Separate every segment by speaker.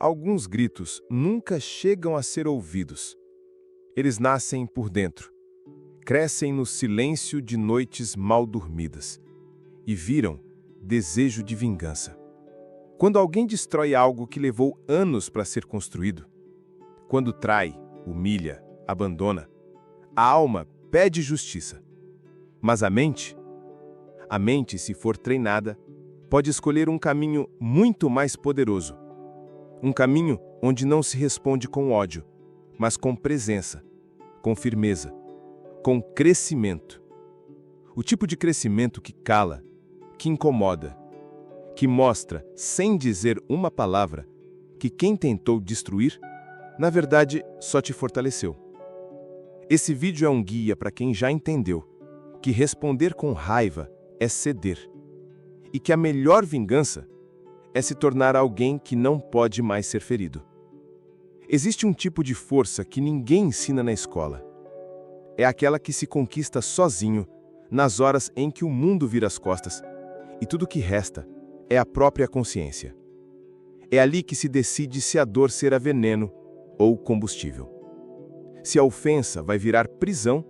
Speaker 1: Alguns gritos nunca chegam a ser ouvidos. Eles nascem por dentro, crescem no silêncio de noites mal dormidas e viram desejo de vingança. Quando alguém destrói algo que levou anos para ser construído, quando trai, humilha, abandona, a alma pede justiça. Mas a mente, se for treinada, pode escolher um caminho muito mais poderoso. Um caminho onde não se responde com ódio, mas com presença, com firmeza, com crescimento. O tipo de crescimento que cala, que incomoda, que mostra, sem dizer uma palavra, que quem tentou destruir, na verdade, só te fortaleceu. Esse vídeo é um guia para quem já entendeu que responder com raiva é ceder, e que a melhor vingança é se tornar alguém que não pode mais ser ferido. Existe um tipo de força que ninguém ensina na escola. É aquela que se conquista sozinho, nas horas em que o mundo vira as costas, e tudo que resta é a própria consciência. É ali que se decide se a dor será veneno ou combustível. Se a ofensa vai virar prisão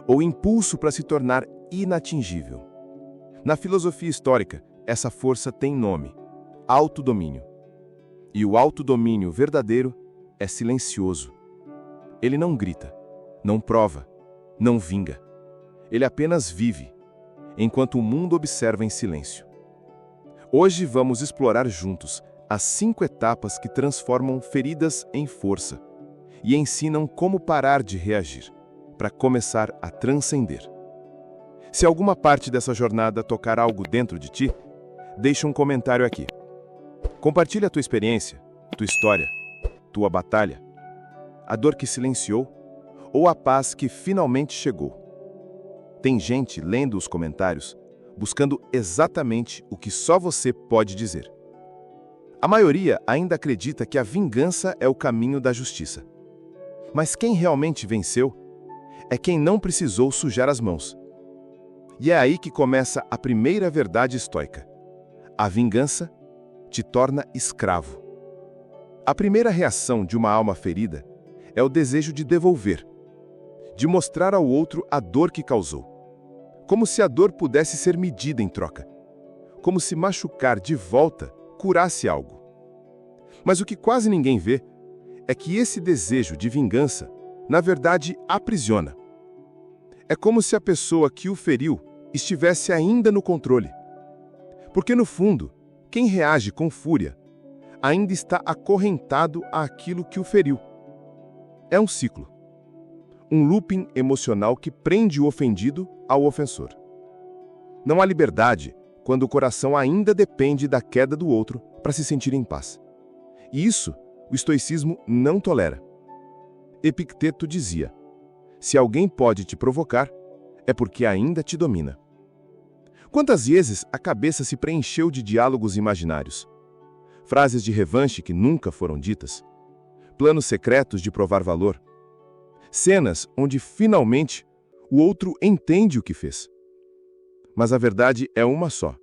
Speaker 1: ou impulso para se tornar inatingível. Na filosofia histórica, essa força tem nome: autodomínio. E o autodomínio verdadeiro é silencioso. Ele não grita, não prova, não vinga. Ele apenas vive, enquanto o mundo observa em silêncio. Hoje vamos explorar juntos as 5 etapas que transformam feridas em força e ensinam como parar de reagir, para começar a transcender. Se alguma parte dessa jornada tocar algo dentro de ti, deixa um comentário aqui. Compartilha a tua experiência, tua história, tua batalha, a dor que silenciou ou a paz que finalmente chegou. Tem gente lendo os comentários, buscando exatamente o que só você pode dizer. A maioria ainda acredita que a vingança é o caminho da justiça. Mas quem realmente venceu é quem não precisou sujar as mãos. E é aí que começa a primeira verdade estoica. A vingança te torna escravo. A primeira reação de uma alma ferida é o desejo de devolver, de mostrar ao outro a dor que causou. Como se a dor pudesse ser medida em troca. Como se machucar de volta curasse algo. Mas o que quase ninguém vê é que esse desejo de vingança, na verdade, aprisiona. É como se a pessoa que o feriu estivesse ainda no controle. Porque, no fundo, quem reage com fúria ainda está acorrentado àquilo que o feriu. É um ciclo. Um looping emocional que prende o ofendido ao ofensor. Não há liberdade quando o coração ainda depende da queda do outro para se sentir em paz. E isso o estoicismo não tolera. Epicteto dizia: se alguém pode te provocar, é porque ainda te domina. Quantas vezes a cabeça se preencheu de diálogos imaginários? Frases de revanche que nunca foram ditas? Planos secretos de provar valor? Cenas onde, finalmente, o outro entende o que fez. Mas a verdade é uma só.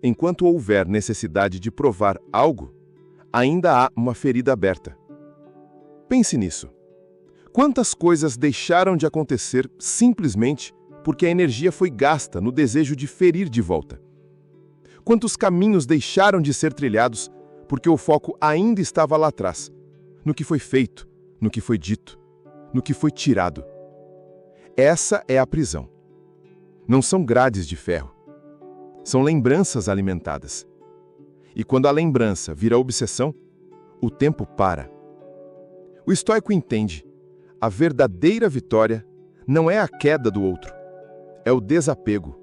Speaker 1: Enquanto houver necessidade de provar algo, ainda há uma ferida aberta. Pense nisso. Quantas coisas deixaram de acontecer simplesmente porque a energia foi gasta no desejo de ferir de volta? Quantos caminhos deixaram de ser trilhados porque o foco ainda estava lá atrás, no que foi feito, no que foi dito, no que foi tirado? Essa é a prisão. Não são grades de ferro. São lembranças alimentadas. E quando a lembrança vira obsessão, o tempo para. O estoico entende: a verdadeira vitória não é a queda do outro, é o desapego.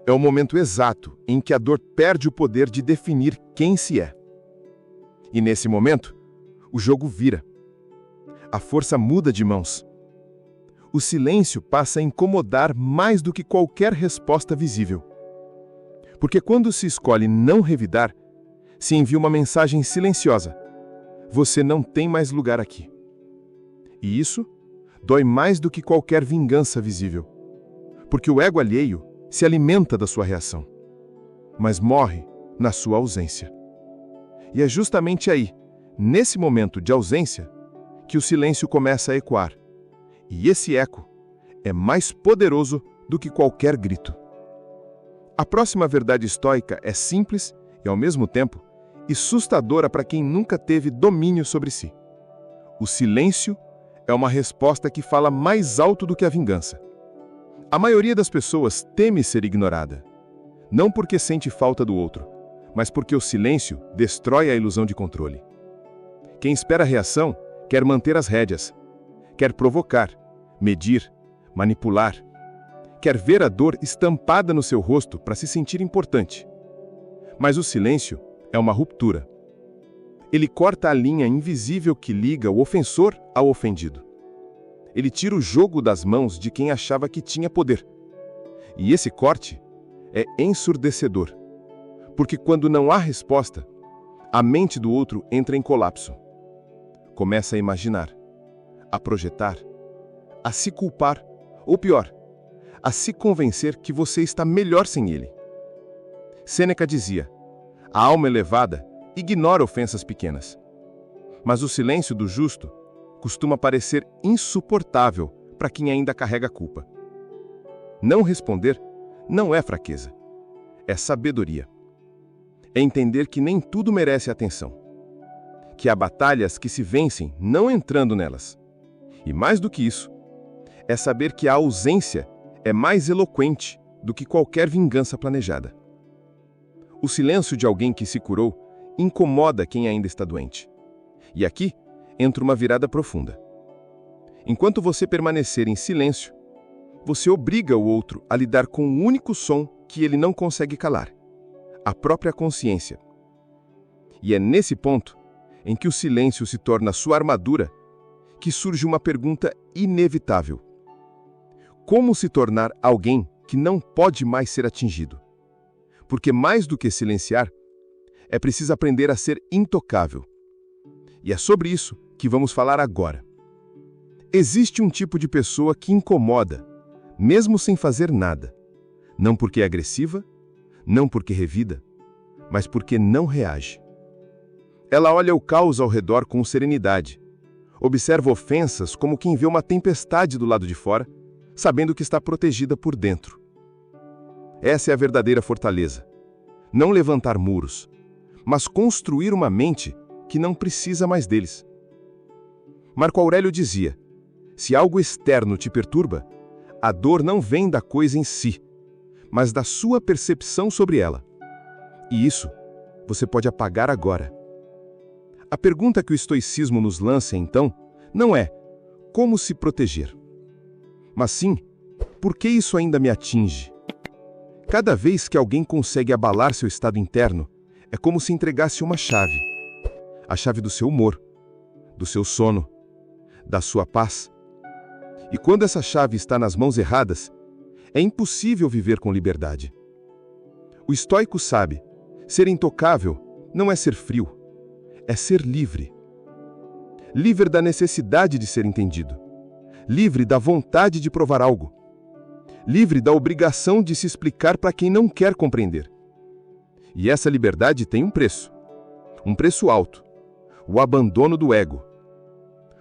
Speaker 1: É o momento exato em que a dor perde o poder de definir quem se é. E nesse momento, o jogo vira. A força muda de mãos. O silêncio passa a incomodar mais do que qualquer resposta visível. Porque quando se escolhe não revidar, se envia uma mensagem silenciosa: você não tem mais lugar aqui. E isso dói mais do que qualquer vingança visível. Porque o ego alheio se alimenta da sua reação, mas morre na sua ausência. E é justamente aí nesse momento de ausência, que o silêncio começa a ecoar. E esse eco é mais poderoso do que qualquer grito. A próxima verdade estoica é simples e, ao mesmo tempo, assustadora para quem nunca teve domínio sobre si. O silêncio é uma resposta que fala mais alto do que a vingança. A maioria das pessoas teme ser ignorada, não porque sente falta do outro, mas porque o silêncio destrói a ilusão de controle. Quem espera reação quer manter as rédeas, quer provocar, medir, manipular, quer ver a dor estampada no seu rosto para se sentir importante. Mas o silêncio é uma ruptura. Ele corta a linha invisível que liga o ofensor ao ofendido. Ele tira o jogo das mãos de quem achava que tinha poder. E esse corte é ensurdecedor, porque quando não há resposta, a mente do outro entra em colapso. Começa a imaginar, a projetar, a se culpar, ou pior, a se convencer que você está melhor sem ele. Sêneca dizia: a alma elevada ignora ofensas pequenas. Mas o silêncio do justo costuma parecer insuportável para quem ainda carrega culpa. Não responder não é fraqueza, é sabedoria. É entender que nem tudo merece atenção, que há batalhas que se vencem não entrando nelas. E mais do que isso, é saber que a ausência é mais eloquente do que qualquer vingança planejada. O silêncio de alguém que se curou incomoda quem ainda está doente. E aqui entra uma virada profunda. Enquanto você permanecer em silêncio, você obriga o outro a lidar com o único som que ele não consegue calar: a própria consciência. E é nesse ponto em que o silêncio se torna sua armadura que surge uma pergunta inevitável: como se tornar alguém que não pode mais ser atingido? Porque mais do que silenciar, é preciso aprender a ser intocável. E é sobre isso que vamos falar agora. Existe um tipo de pessoa que incomoda, mesmo sem fazer nada. Não porque é agressiva, não porque revida, mas porque não reage. Ela olha o caos ao redor com serenidade. Observa ofensas como quem vê uma tempestade do lado de fora, sabendo que está protegida por dentro. Essa é a verdadeira fortaleza. Não levantar muros, mas construir uma mente que não precisa mais deles. Marco Aurélio dizia: se algo externo te perturba, a dor não vem da coisa em si, mas da sua percepção sobre ela. E isso você pode apagar agora. A pergunta que o estoicismo nos lança, então, não é como se proteger, mas sim, por que isso ainda me atinge? Cada vez que alguém consegue abalar seu estado interno, é como se entregasse uma chave. A chave do seu humor, do seu sono, da sua paz. E quando essa chave está nas mãos erradas, é impossível viver com liberdade. O estoico sabe, ser intocável não é ser frio, é ser livre. Livre da necessidade de ser entendido. Livre da vontade de provar algo. Livre da obrigação de se explicar para quem não quer compreender. E essa liberdade tem um preço alto: o abandono do ego.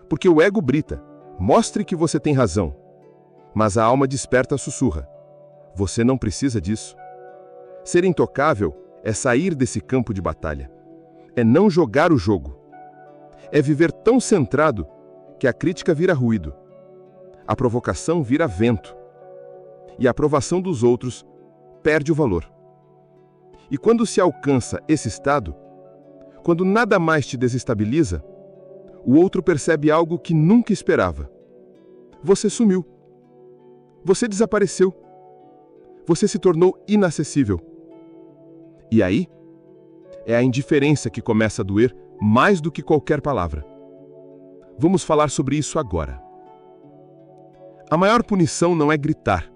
Speaker 1: Porque o ego grita: mostre que você tem razão. Mas a alma desperta sussurra: você não precisa disso. Ser intocável é sair desse campo de batalha. É não jogar o jogo. É viver tão centrado que a crítica vira ruído. A provocação vira vento. E a aprovação dos outros perde o valor. E quando se alcança esse estado, quando nada mais te desestabiliza, o outro percebe algo que nunca esperava. Você sumiu. Você desapareceu. Você se tornou inacessível. E aí, é a indiferença que começa a doer mais do que qualquer palavra. Vamos falar sobre isso agora. A maior punição não é gritar,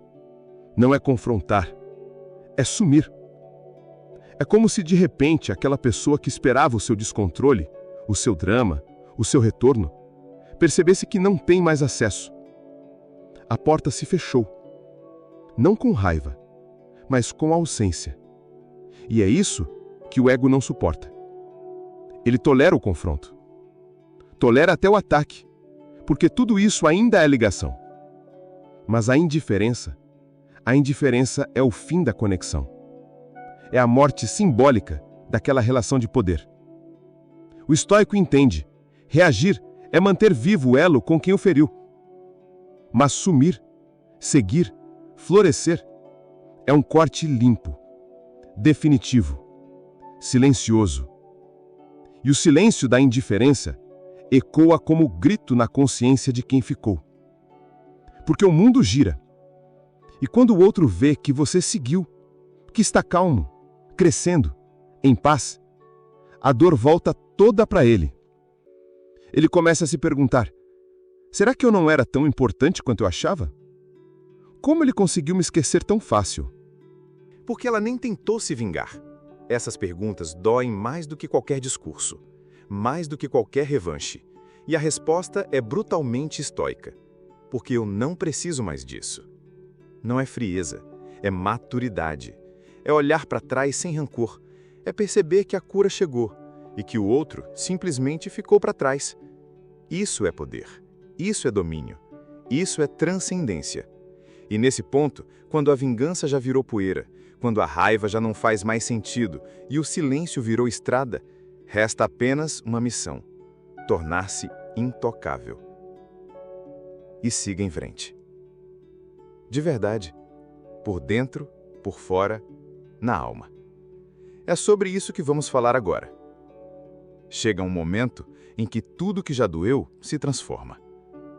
Speaker 1: não é confrontar, é sumir. É como se de repente aquela pessoa que esperava o seu descontrole, o seu drama, o seu retorno, percebesse que não tem mais acesso. A porta se fechou. Não com raiva, mas com ausência. E é isso que o ego não suporta. Ele tolera o confronto,
Speaker 2: tolera até o ataque, porque tudo isso ainda é ligação. Mas a indiferença é o fim da conexão. É a morte simbólica daquela relação de poder. O estoico entende: reagir é manter vivo o elo com quem o feriu. Mas sumir, seguir, florescer é um corte limpo, definitivo, silencioso. E o silêncio da indiferença ecoa como grito na consciência de quem ficou. Porque o mundo gira. E quando o outro vê que você seguiu, que está calmo, crescendo, em paz, a dor volta toda para ele. Ele começa a se perguntar: será que eu não era tão importante quanto eu achava? Como ele conseguiu me esquecer tão fácil?
Speaker 1: Porque ela nem tentou se vingar. Essas perguntas doem mais do que qualquer discurso, mais do que qualquer revanche. E a resposta é brutalmente estoica. Porque eu não preciso mais disso. Não é frieza, é maturidade. É olhar para trás sem rancor. É perceber que a cura chegou e que o outro simplesmente ficou para trás. Isso é poder. Isso é domínio. Isso é transcendência. E nesse ponto, quando a vingança já virou poeira, quando a raiva já não faz mais sentido e o silêncio virou estrada, resta apenas uma missão: tornar-se intocável. E siga em frente. De verdade, por dentro, por fora, na alma. É sobre isso que vamos falar agora. Chega um momento em que tudo que já doeu se transforma.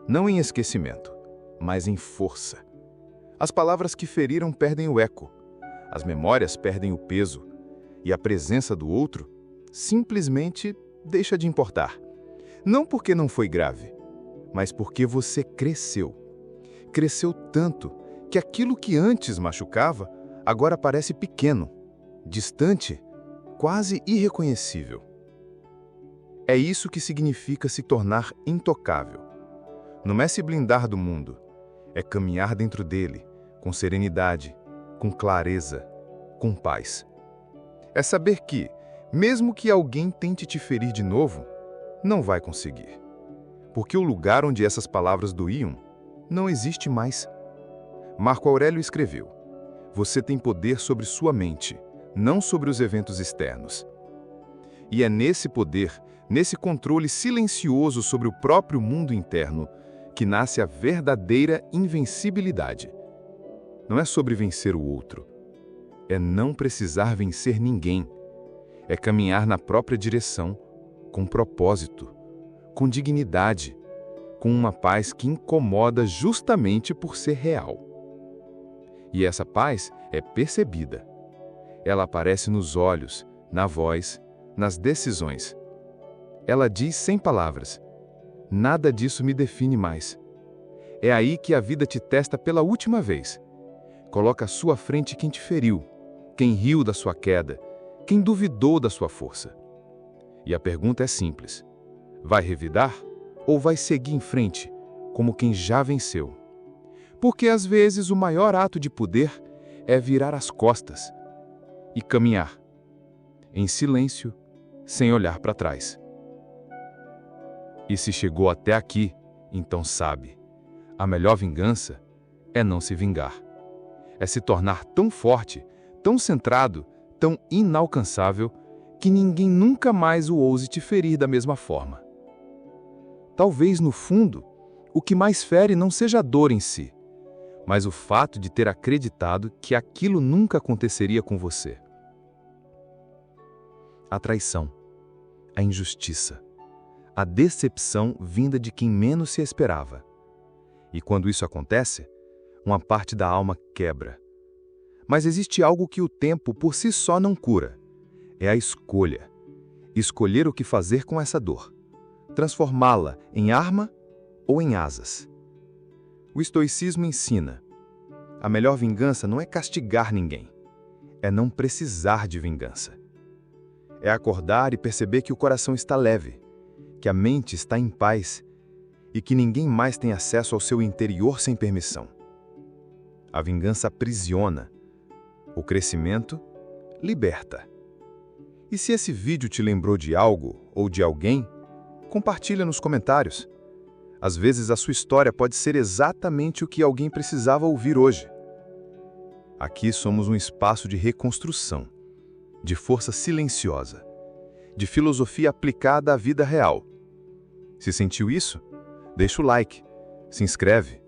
Speaker 1: Não em esquecimento, mas em força. As palavras que feriram perdem o eco. As memórias perdem o peso. E a presença do outro simplesmente deixa de importar. Não porque não foi grave, mas porque você cresceu. Cresceu tanto que aquilo que antes machucava agora parece pequeno, distante, quase irreconhecível. É isso que significa se tornar intocável. Não é se blindar do mundo, é caminhar dentro dele, com serenidade, com clareza, com paz. É saber que, mesmo que alguém tente te ferir de novo, não vai conseguir. Porque o lugar onde essas palavras doíam não existe mais. Marco Aurélio escreveu: você tem poder sobre sua mente, não sobre os eventos externos. E é nesse poder, nesse controle silencioso sobre o próprio mundo interno, que nasce a verdadeira invencibilidade. Não é sobre vencer o outro. É não precisar vencer ninguém. É caminhar na própria direção, com propósito, com dignidade, com uma paz que incomoda justamente por ser real. E essa paz é percebida. Ela aparece nos olhos, na voz, nas decisões. Ela diz sem palavras: nada disso me define mais. É aí que a vida te testa pela última vez. Coloca à sua frente quem te feriu, quem riu da sua queda, quem duvidou da sua força. E a pergunta é simples: vai revidar ou vai seguir em frente, como quem já venceu? Porque às vezes o maior ato de poder é virar as costas e caminhar, em silêncio, sem olhar para trás. E se chegou até aqui, então sabe, a melhor vingança é não se vingar. É se tornar tão forte, tão centrado, tão inalcançável, que ninguém nunca mais o ouse te ferir da mesma forma. Talvez, no fundo, o que mais fere não seja a dor em si, mas o fato de ter acreditado que aquilo nunca aconteceria com você. A traição, a injustiça, a decepção vinda de quem menos se esperava. E quando isso acontece, uma parte da alma quebra. Mas existe algo que o tempo por si só não cura. É a escolha. Escolher o que fazer com essa dor. Transformá-la em arma ou em asas. O estoicismo ensina: a melhor vingança não é castigar ninguém. É não precisar de vingança. É acordar e perceber que o coração está leve, que a mente está em paz e que ninguém mais tem acesso ao seu interior sem permissão. A vingança aprisiona. O crescimento liberta. E se esse vídeo te lembrou de algo ou de alguém,
Speaker 3: Compartilha nos comentários. Às vezes a sua história pode ser exatamente o que alguém precisava ouvir hoje. Aqui somos um espaço de reconstrução, de força silenciosa, de filosofia aplicada à vida real. Se sentiu isso? Deixa o like, se inscreve,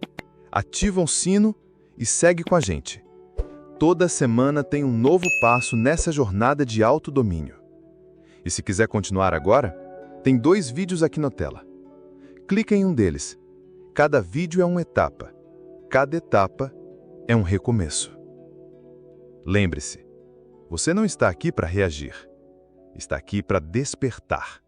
Speaker 3: ativa o sino e segue com a gente. Toda semana tem um novo passo nessa jornada de autodomínio. E se quiser continuar agora, tem 2 vídeos aqui na tela. Clica em um deles. Cada vídeo é uma etapa. Cada etapa é um recomeço. Lembre-se, você não está aqui para reagir. Está aqui para despertar.